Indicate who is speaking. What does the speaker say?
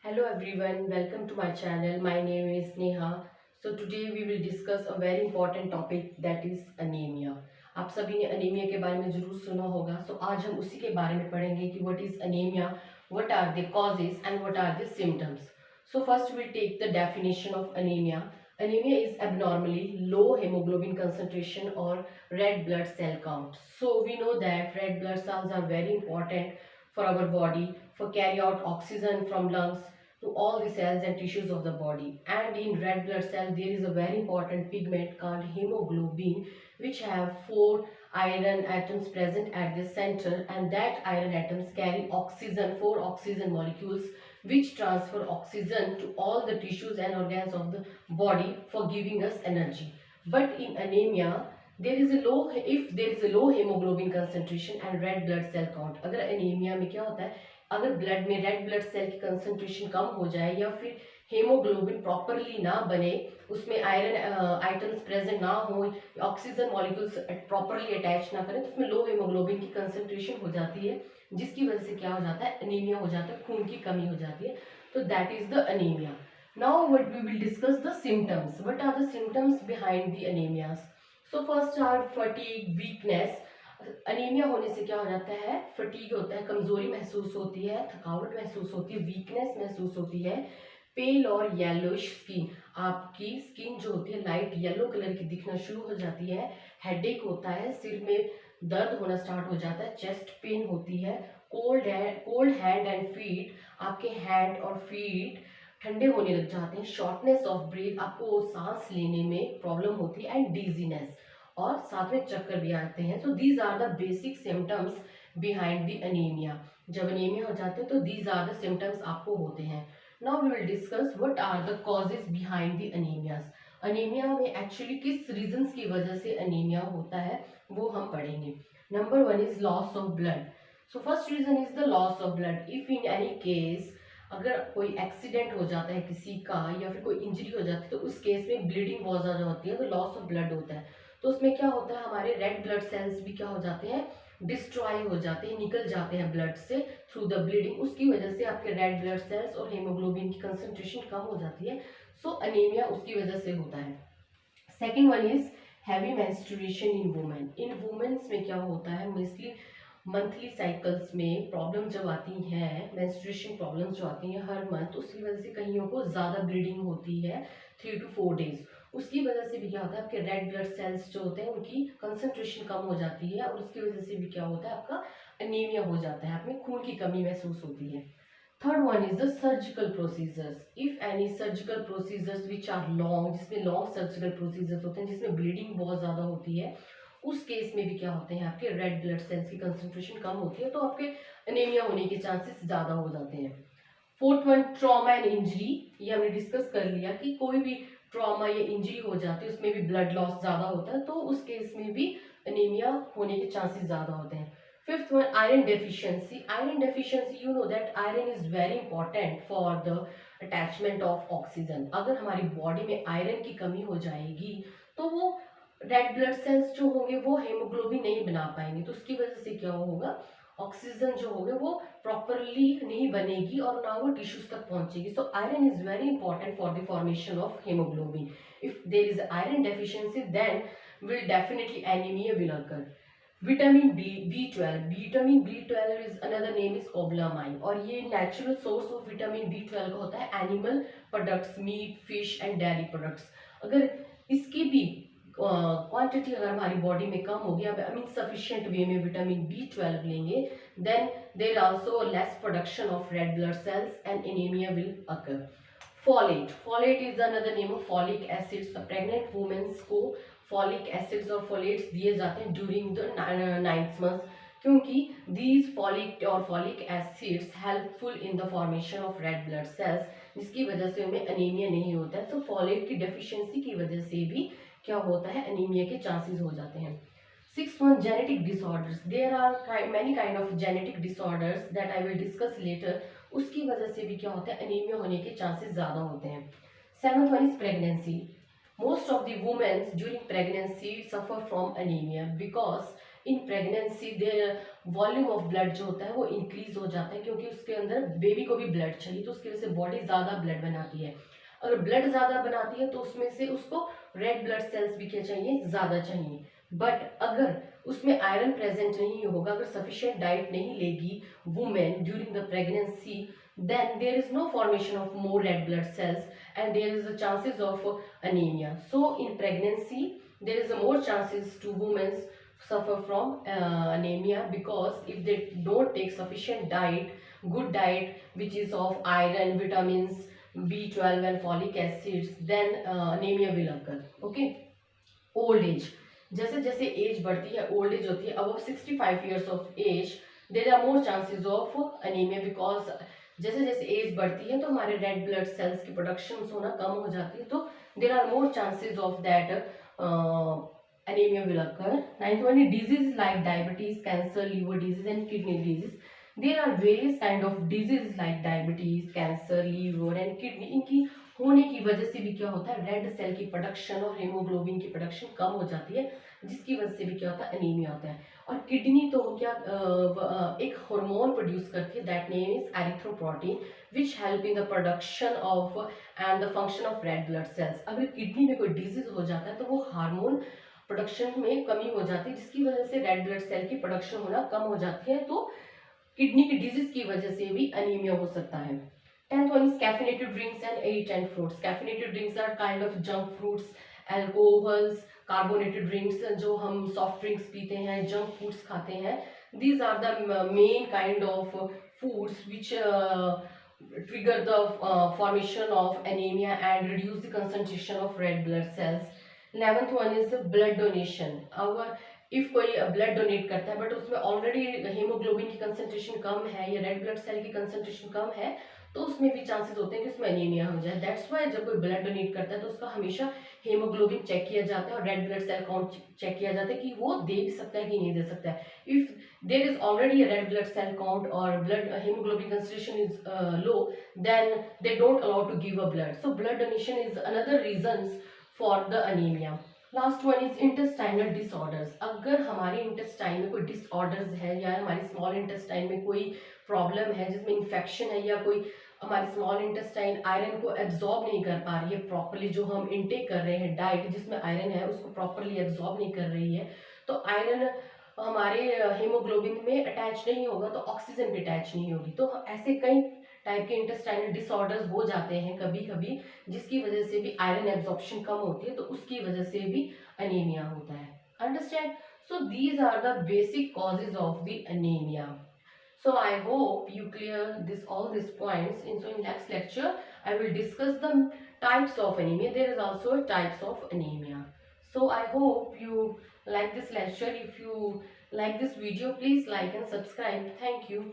Speaker 1: Hello everyone, welcome to my channel. My name is Neha. So today we will discuss a very important topic that is anemia. आप सभी ने anaemia के बारे में जरूर सुना होगा. So आज हम उसी के बारे में पढ़ेंगे कि what is anemia, what are the causes and what are the symptoms. So first we'll take the definition of anemia. Anemia is abnormally low hemoglobin concentration or red blood cell count. So we know that red blood cells are very important for our body for carry out oxygen from lungs to all the cells and tissues of the body. And in red blood cell there is a very important pigment called hemoglobin, which have 4 iron atoms present at the center, and that iron atoms carry oxygen, 4 oxygen molecules, which transfer oxygen to all the tissues and organs of the body for giving us energy. But in anemia there is a low, if there is a low hemoglobin concentration and red blood cell count. अगर anemia में क्या होता है, अगर blood में red blood cell की concentration कम हो जाए या फिर हेमोग्लोबिन प्रॉपरली ना बने, उसमें आयरन आइटम्स प्रेजेंट ना हो, ऑक्सीजन मॉलिक्यूल्स प्रॉपरली अटैच ना करें, तो उसमें लो हेमोग्लोबिन की कंसंट्रेशन हो जाती है, जिसकी वजह से क्या हो जाता है, अनीमिया हो जाता है, खून की कमी हो जाती है. तो that is the anaemia. Now what we will discuss the symptoms. What are the symptoms behind the anaemias. So first are fatigue, weakness. Anaemia होने से क्या हो जाता है, फटीग होता है, कमजोरी महसूस होती है, थकावट महसूस होती है, वीकनेस महसूस होती है, पेल और येलोइश स्किन. आपकी स्किन जो होती है लाइट येलो कलर की दिखना शुरू हो जाती है. हेडेक होता है, सिर में दर्द होना स्टार्ट हो जाता है, चेस्ट पेन होती है, कोल्ड हैंड एंड फीट. आपके हैंड और फीट ठंडे होने लग जाते हैं. शॉर्टनेस ऑफ ब्रीथ, आपको सांस लेने में प्रॉब्लम होती है, एंड डिजीनेस, और साथ में चक्कर भी आते हैं. So these are the basic symptoms behind the anaemia. जब अनीमिया हो जाते हैं तो दीज आर द सिम्टम्स आपको होते हैं. Now we will discuss what are the causes behind the anaemias. Anaemia में एक्चुअली किस रीजंस की वजह से अनीमिया होता है वो हम पढ़ेंगे. Number one is loss of blood. So first reason is the loss of blood. If in any case अगर कोई एक्सीडेंट हो जाता है किसी का या फिर कोई इंजरी हो जाती है तो उस केस में ब्लीडिंग बहुत ज़्यादा होती है, तो लॉस ऑफ ब्लड होता है. तो उसमें क्या होता है, हमारे रेड ब्लड सेल्स भी क्या हो जाते हैं, डिस्ट्रॉय हो जाते हैं, निकल जाते हैं ब्लड से थ्रू द ब्लीडिंग. उसकी वजह से आपके रेड ब्लड सेल्स और हेमोग्लोबिन की कंसंट्रेशन कम हो जाती है. सो अनीमिया उसकी वजह से होता है. Second one is heavy menstruation in women. In womens में क्या होता है, मोस्टली मंथली साइकिल्स में प्रॉब्लम जब आती हैं, मेंस्ट्रुएशन प्रॉब्लम्स जो आती हैं हर मंथ, उसकी वजह से कईयों को ज़्यादा ब्लीडिंग होती है 3 to 4 days. उसकी वजह से भी क्या होता है, आपके रेड ब्लड सेल्स जो होते हैं उनकी कंसंट्रेशन कम हो जाती है, और उसकी वजह से भी क्या होता है, आपका अनीमिया हो जाता है, आप में खून की कमी महसूस होती है. Third one is the surgical procedures. If any surgical procedures which are long, जिसमें लॉन्ग सर्जिकल प्रोसीजर्स होते हैं जिसमें ब्लीडिंग बहुत ज़्यादा होती है, उस केस में भी क्या होते हैं, आपके रेड ब्लड सेल्स की कंसंट्रेशन कम होती है, तो आपके अनीमिया होने के चांसेस ज़्यादा हो जाते हैं. Fourth one, trauma and injury. ये हमने डिस्कस कर लिया कि कोई भी ट्रॉमा या इंजरी हो जाती है उसमें भी ब्लड लॉस ज़्यादा होता है, तो उस केस में भी अनीमिया होने के चांसेस ज़्यादा होते हैं. Fifth one, iron deficiency. Iron deficiency, you know that iron is very important for the attachment of oxygen. अगर हमारी बॉडी में आयरन की कमी हो जाएगी तो वो रेड ब्लड सेल्स जो होंगे वो हेमोग्लोबिन नहीं बना पाएंगे, तो उसकी वजह से क्या होगा, ऑक्सीजन जो होगा वो प्रॉपरली नहीं बनेगी और ना वो टिश्यूज तक पहुंचेगी. So iron is very important for the formation of haemoglobin. If there is iron deficiency then will definitely anemia will occur. Vitamin B12. Vitamin B12 is another name is cobalamin, और ये natural source of vitamin B12 का होता है animal products, meat, fish and dairy products. अगर इसकी भी quantity अगर हमारी बॉडी में कम होगी, अब हम इनसफिशिएंट वे में विटामिन B12 लेंगे, then there also less production of red blood cells and anaemia will occur. Folate. Folate is another name of folic acids. Pregnant womens को फॉलिक एसिड्स और फॉलेट्स दिए जाते हैं ड्यूरिंग द 9th मंथ, क्योंकि these folic और folic acids helpful in the formation of red blood cells, जिसकी वजह से उनमें अनीमिया नहीं होता है. तो फॉलेट की डेफिशिएंसी की वजह से भी क्या होता है, अनीमिया के चांसेस हो जाते हैं. Six one, genetic disorders. There are many kind of genetic disorders that I will discuss later. उसकी वजह से भी क्या होता है, अनीमिया होने के चांसेस ज़्यादा होते हैं. Seventh one is pregnancy. Most of the women during pregnancy suffer from anemia because in pregnancy there volume of blood जो होता है वो इंक्रीज हो जाता है, क्योंकि उसके अंदर बेबी को भी ब्लड चाहिए, तो उसकी वजह से बॉडी ज़्यादा ब्लड बनाती है। अगर ब्लड ज़्यादा बनाती है तो उसमें से उसको रेड ब्लड सेल्स भी क्या चाहिए, ज़्यादा चाहिए। बट अगर उसमें आयरन प्रेजेंट नहीं होगा, अगर सफिशिएंट डाइट नहीं लेगी women during the pregnancy, then there is no formation of more red blood cells and there is a chances of anemia. So in pregnancy there is a more chances to women suffer from anemia, because if they don't take sufficient diet, good diet which is of iron, vitamins, B12 and folic acids, then anemia will occur. Okay. Old age, जैसे जैसे age बढ़ती है, old age होती है, अब 65 years of age, there are more chances of anaemia, because जैसे जैसे age बढ़ती है तो हमारे रेड ब्लड सेल्स की प्रोडक्शन होना कम हो जाती है, तो there are more chances of that anemia will occur. Ninth one is diseases like diabetes, cancer, liver disease and kidney disease. There are various kind of diseases like diabetes, cancer, liver and kidney. इनकी होने की वजह से भी क्या होता है, red cell की प्रोडक्शन और हेमोग्लोबिन की प्रोडक्शन कम हो जाती है, जिसकी वजह से भी क्या होता है, अनीमिया होता है। और किडनी तो क्या एक हार्मोन प्रोड्यूस करती है, that name is erythropoietin, which help in the production of and the function of red blood sales. अगर किडनी में कोई डिजीज हो जाता है तो वो हार्मोन प्रोडक्शन में कमी हो जाती है, जिसकी वजह से रेड ब्लड सेल की प्रोडक्शन होना कम हो जाती है, तो किडनी की डिजीज की वजह से भी अनीमिया हो सकता है। 10th one is caffeinated drinks and eat and fruits. Caffeinated drinks are kind of junk fruits, alcohols, carbonated drinks, जो हम soft drinks पीते हैं, junk foods खाते हैं. These are the main kind of foods which trigger the formation of anemia and reduce the concentration of red blood cells. 11th one is blood donation. Our if कोई blood donate करता है but उसमें already haemoglobin की concentration कम है या red blood cell की concentration कम है, तो उसमें भी चांसेस होते हैं कि उसमें एनीमिया हो जाए। दैट्स वाई जब कोई ब्लड डोनेट करता है तो उसका हमेशा हीमोग्लोबिन चेक किया जाता है और red blood cell count check किया जाता है कि वो दे भी सकता है कि नहीं दे सकता है। If there is already a red blood cell count or blood hemoglobin concentration is low, then they don't allow to give a blood. So blood donation is another reasons for the anemia. Last one is intestinal disorders. अगर हमारे intestine में कोई disorders है या हमारे small intestine में कोई problem है जिसमें इन्फेक्शन है या कोई हमारी स्मॉल इंटेस्टाइन आयरन को एब्जॉर्ब नहीं कर पा रही है प्रॉपरली, जो हम इनटेक कर रहे हैं डाइट जिसमें आयरन है उसको प्रॉपरली एब्जॉर्ब नहीं कर रही है, तो आयरन हमारे हीमोग्लोबिन में अटैच नहीं होगा तो ऑक्सीजन भी अटैच नहीं होगी, तो ऐसे कई टाइप के इंटेस्टाइनल डिसऑर्डर्स हो जाते हैं कभी कभी, जिसकी वजह से भी आयरन एब्जॉर्प्शन कम होती है, तो उसकी वजह से भी अनीमिया होता है। Understand? So these are the basic causes of the anaemia. So I hope you clear all these points. So in next lecture I will discuss the types of anemia. There is also types of anemia. So I hope you like this lecture. If you like this video, please like and subscribe. Thank you.